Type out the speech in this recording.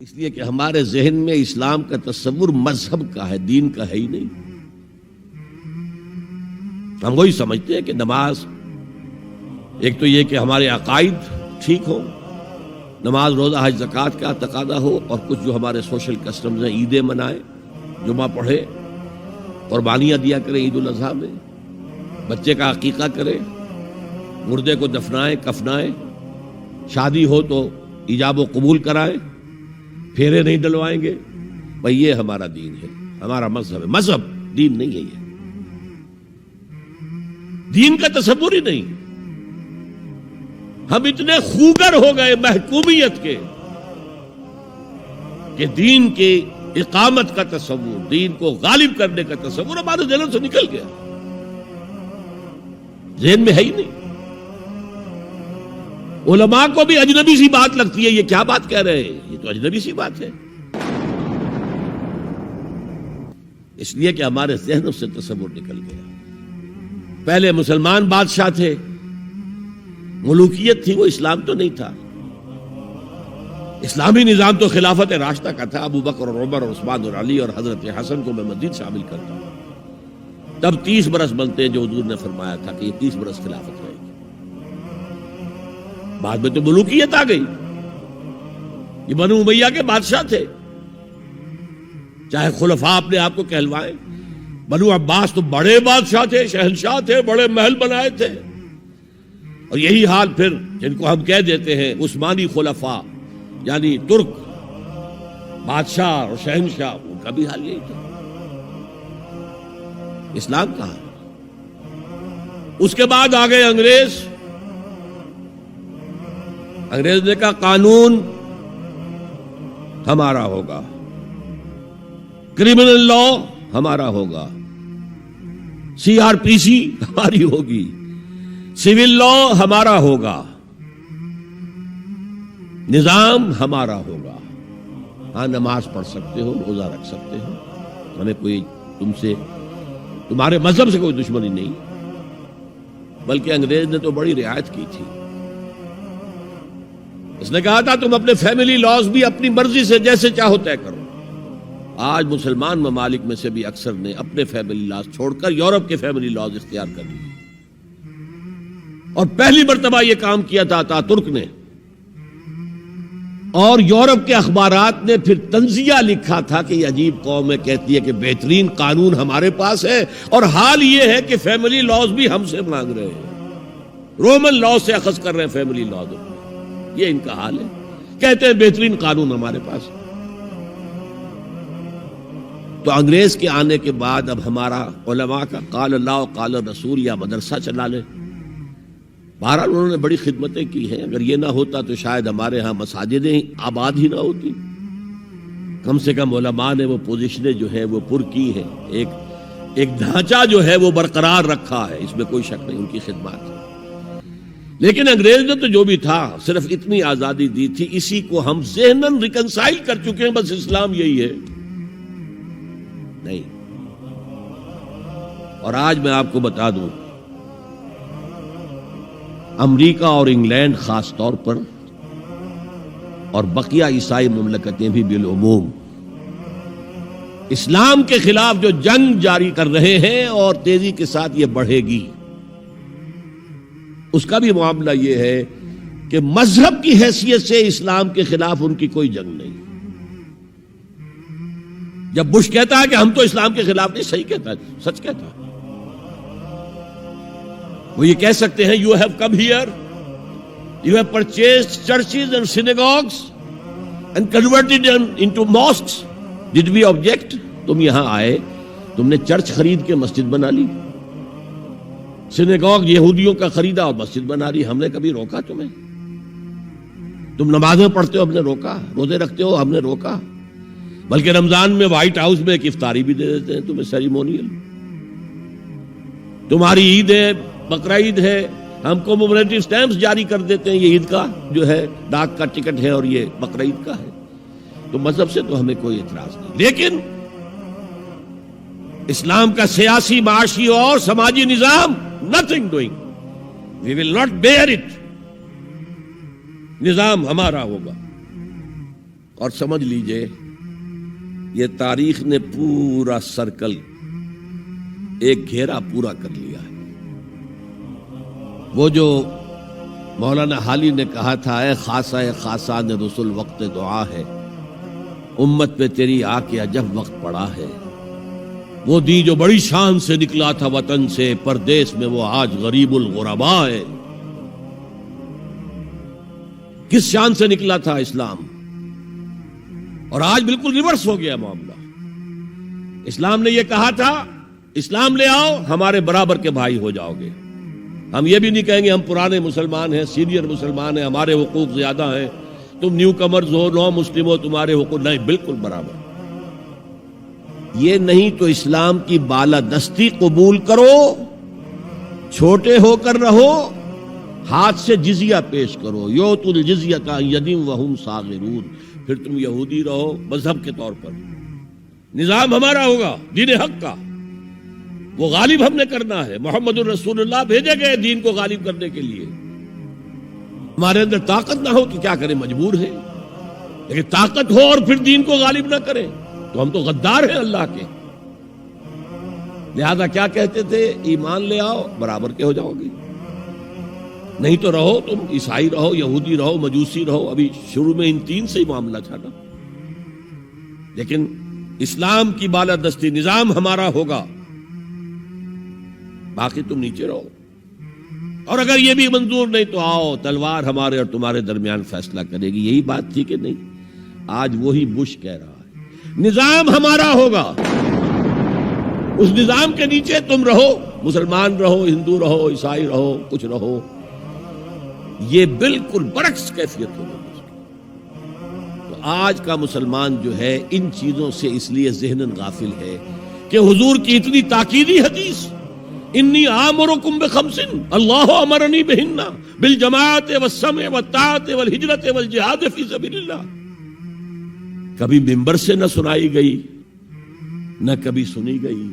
اس لیے کہ ہمارے ذہن میں اسلام کا تصور مذہب کا ہے، دین کا ہے ہی نہیں۔ ہم وہی سمجھتے ہیں کہ نماز، ایک تو یہ کہ ہمارے عقائد ٹھیک ہو، نماز روزہ حج زکوٰۃ کا تقاضا ہو، اور کچھ جو ہمارے سوشل کسٹمز ہیں، عیدیں منائے، جمعہ پڑھے، قربانیاں دیا کرے عید الاضحیٰ میں، بچے کا عقیقہ کرے، مردے کو دفنائیں کفنائیں، شادی ہو تو ایجاب و قبول کرائیں، پھیرے نہیں ڈلوائیں گے۔ بھئی یہ ہمارا دین ہے، ہمارا مذہب ہے۔ مذہب دین نہیں ہے، یہ دین کا تصور ہی نہیں۔ ہم اتنے خوگر ہو گئے محکومیت کے کہ دین کی اقامت کا تصور، دین کو غالب کرنے کا تصور ہمارے ذہن سے نکل گیا، ذہن میں ہے ہی نہیں۔ علماء کو بھی اجنبی سی بات لگتی ہے، یہ کیا بات کہہ رہے ہیں، یہ تو اجنبی سی بات ہے، اس لیے کہ ہمارے ذہنوں سے تصور نکل گیا۔ پہلے مسلمان بادشاہ تھے، ملوکیت تھی، وہ اسلام تو نہیں تھا۔ اسلامی نظام تو خلافت راشدہ کا تھا، ابو بکر اور عمر اور عثمان اور علی اور حضرت حسن کو میں مزید شامل کرتا ہوں۔ تب 30 برس بنتے ہیں جو حضور نے فرمایا تھا کہ یہ 30 برس خلافت رہے گی۔ بعد میں تو ملوکیت آ گئی، یہ بنو امیہ کے بادشاہ تھے، چاہے خلفاء اپنے آپ کو کہلوائیں۔ بنو عباس تو بڑے بادشاہ تھے، شہنشاہ تھے، بڑے محل بنائے تھے، اور یہی حال پھر جن کو ہم کہہ دیتے ہیں عثمانی خلفاء، یعنی ترک بادشاہ اور شہنشاہ، ان کا بھی حال یہی تھا۔ اسلام کہاں؟ اس کے بعد آ گئے انگریز۔ انگریز نے کہا قانون ہمارا ہوگا، کرمنل لا ہمارا ہوگا، CRPC ہماری ہوگی، سول لا ہمارا ہوگا، نظام ہمارا ہوگا۔ ہاں نماز پڑھ سکتے ہو، روزہ رکھ سکتے ہو، ہمیں کوئی تمہارے مذہب سے کوئی دشمنی نہیں، بلکہ انگریز نے تو بڑی رعایت کی تھی۔ اس نے کہا تھا تم اپنے فیملی لاز بھی اپنی مرضی سے جیسے چاہو طے کرو۔ آج مسلمان ممالک میں سے بھی اکثر نے اپنے فیملی لاز چھوڑ کر یورپ کے فیملی لاز اختیار کر لیے، اور پہلی مرتبہ یہ کام کیا تھا ترک نے، اور یورپ کے اخبارات نے پھر تنزیہ لکھا تھا کہ یہ عجیب قوم ہے، کہتی ہے کہ بہترین قانون ہمارے پاس ہے، اور حال یہ ہے کہ فیملی لاز بھی ہم سے مانگ رہے ہیں، رومن لا سے اخذ کر رہے ہیں فیملی لاز، یہ ان کا حال ہے، کہتے ہیں بہترین قانون ہمارے پاس۔ تو انگریز کے آنے کے بعد اب ہمارا علماء کا قال اللہ و قال رسول یا مدرسہ چلا لے۔ بہرحال انہوں نے بڑی خدمتیں کی ہیں، اگر یہ نہ ہوتا تو شاید ہمارے ہاں مساجدیں آباد ہی نہ ہوتی۔ کم سے کم علماء نے وہ پوزیشنیں جو ہیں وہ پر کی ہیں، ایک ڈھانچہ جو ہے وہ برقرار رکھا ہے، اس میں کوئی شک نہیں، ان کی خدمات۔ لیکن انگریز نے تو جو بھی تھا صرف اتنی آزادی دی تھی، اسی کو ہم ذہناً ریکنسائل کر چکے ہیں، بس اسلام یہی ہے نہیں۔ اور آج میں آپ کو بتا دوں، امریکہ اور انگلینڈ خاص طور پر، اور بقیہ عیسائی مملکتیں بھی بالعموم، اسلام کے خلاف جو جنگ جاری کر رہے ہیں، اور تیزی کے ساتھ یہ بڑھے گی، اس کا بھی معاملہ یہ ہے کہ مذہب کی حیثیت سے اسلام کے خلاف ان کی کوئی جنگ نہیں۔ جب بش کہتا ہے کہ ہم تو اسلام کے خلاف نہیں، صحیح کہتا ہے، سچ کہتا ہے۔ وہ یہ کہہ سکتے ہیں you have come here, you have purchased churches and synagogues and converted into mosques, did we object? تم یہاں آئے، تم نے چرچ خرید کے مسجد بنا لی، سینیگوگ یہودیوں کا خریدا اور مسجد بنا لی، ہم نے کبھی روکا تمہیں؟ تم نمازیں پڑھتے ہو، ہم نے روکا؟ روزے رکھتے ہو، ہم نے روکا؟ بلکہ رمضان میں وائٹ ہاؤس میں ایک افطاری بھی دے دیتے ہیں تمہیں، سیریمونیل۔ تمہاری عید ہے، بقرہ عید ہے، ہم کو کمیموریٹو سٹیمپس جاری کر دیتے ہیں، یہ عید کا جو ہے ڈاک کا ٹکٹ ہے اور یہ بقرہ عید کا ہے۔ تو مذہب سے تو ہمیں کوئی اعتراض نہیں، لیکن اسلام کا سیاسی، معاشی اور سماجی نظام nothing doing, we will not bear it، نظام ہمارا ہوگا۔ اور سمجھ لیجئے یہ تاریخ نے پورا سرکل ایک گھیرا پورا کر لیا ہے. وہ جو مولانا حالی نے کہا تھا اے خاصان رسول وقت دعا ہے، امت پہ تیری آ کے عجب وقت پڑا ہے. وہ دی جو بڑی شان سے نکلا تھا وطن سے، پردیس میں وہ آج غریب الغربا ہے. کس شان سے نکلا تھا اسلام، اور آج بالکل ریورس ہو گیا معاملہ. اسلام نے یہ کہا تھا اسلام لے آؤ ہمارے برابر کے بھائی ہو جاؤ گے. ہم یہ بھی نہیں کہیں گے ہم پرانے مسلمان ہیں، سینئر مسلمان ہیں، ہمارے حقوق زیادہ ہیں، تم نیو کمرز ہو، نو مسلم ہو، تمہارے حقوق نہیں، بالکل برابر. یہ نہیں تو اسلام کی بالادستی قبول کرو، چھوٹے ہو کر رہو، ہاتھ سے جزیہ پیش کرو. یؤتُ الجزیۃ عن یدٍ وہم صاغرون. پھر تم یہودی رہو مذہب کے طور پر، نظام ہمارا ہوگا دین حق کا، وہ غالب ہم نے کرنا ہے. محمد الرسول اللہ بھیجے گئے دین کو غالب کرنے کے لیے. ہمارے اندر طاقت نہ ہو تو کیا کریں، مجبور ہیں. لیکن طاقت ہو اور پھر دین کو غالب نہ کریں تو ہم تو غدار ہیں اللہ کے. لہذا کیا کہتے تھے، ایمان لے آؤ برابر کے ہو جاؤ گے، نہیں تو رہو تم عیسائی رہو، یہودی رہو، مجوسی رہو. ابھی شروع میں ان تین سے ہی معاملہ تھا نا. لیکن اسلام کی بالادستی نظام ہمارا ہوگا، باقی تم نیچے رہو. اور اگر یہ بھی منظور نہیں تو آؤ تلوار ہمارے اور تمہارے درمیان فیصلہ کرے گی. یہی بات تھی کہ نہیں؟ آج وہی بش کہہ رہا ہے نظام ہمارا ہوگا، اس نظام کے نیچے تم رہو، مسلمان رہو، ہندو رہو، عیسائی رہو، کچھ رہو. یہ بالکل برعکس کیفیت ہوگی. تو آج کا مسلمان جو ہے ان چیزوں سے اس لیے ذہناً غافل ہے کہ حضور کی اتنی تاکیدی حدیث انی آمرکم بخمس اللہ امرنی بہن بالجماعت والسمع والطاعت والہجرت والجہاد فی سبیل اللہ کبھی ممبر سے نہ سنائی گئی، نہ کبھی سنی گئی.